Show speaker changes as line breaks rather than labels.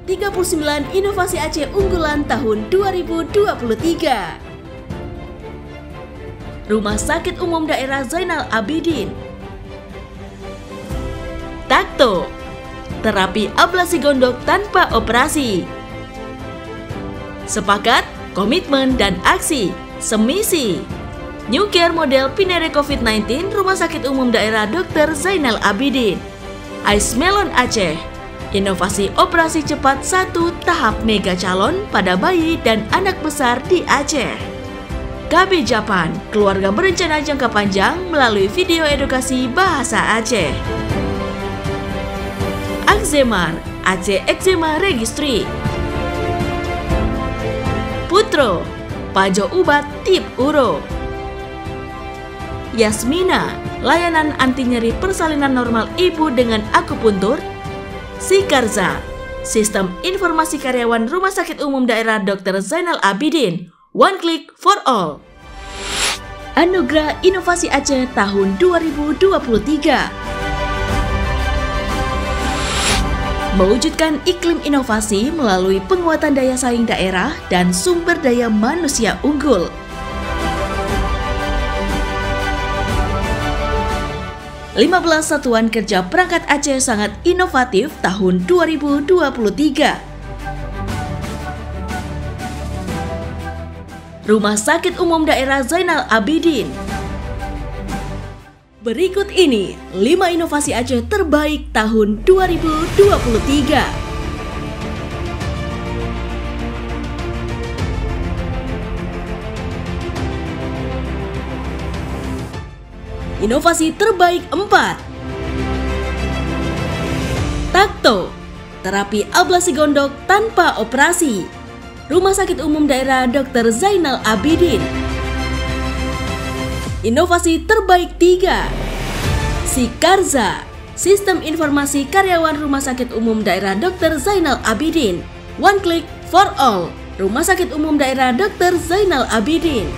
39 inovasi Aceh unggulan tahun 2023. Rumah Sakit Umum Daerah Zainal Abidin. Takto, terapi ablasi gondok tanpa operasi. Sepakat, komitmen, dan aksi, semisi. New Care model Pinere COVID-19 Rumah Sakit Umum Daerah Dr. Zainal Abidin. Ice Melon Aceh, inovasi operasi cepat 1 tahap mega calon pada bayi dan anak besar di Aceh. KB Japan, keluarga berencana jangka panjang melalui video edukasi bahasa Aceh. Akzemar, Aceh Eczema Registry. Putro, Pajo Ubat Tip Uro. Yasmina, layanan anti nyeri persalinan normal ibu dengan akupuntur. Sikarza, sistem informasi karyawan Rumah Sakit Umum Daerah Dr. Zainal Abidin, one click for all. Anugerah Inovasi Aceh tahun 2023. Mewujudkan iklim inovasi melalui penguatan daya saing daerah dan sumber daya manusia unggul. "15 Satuan Kerja Perangkat Aceh sangat inovatif tahun 2023. Rumah Sakit Umum Daerah Zainal Abidin. Berikut ini 5 inovasi Aceh terbaik tahun 2023. Inovasi terbaik 4. Takto, terapi ablasi gondok tanpa operasi. Rumah Sakit Umum Daerah Dr. Zainal Abidin. Inovasi terbaik 3. Sikarza, sistem informasi karyawan Rumah Sakit Umum Daerah Dr. Zainal Abidin, one click for all. Rumah Sakit Umum Daerah Dr. Zainal Abidin.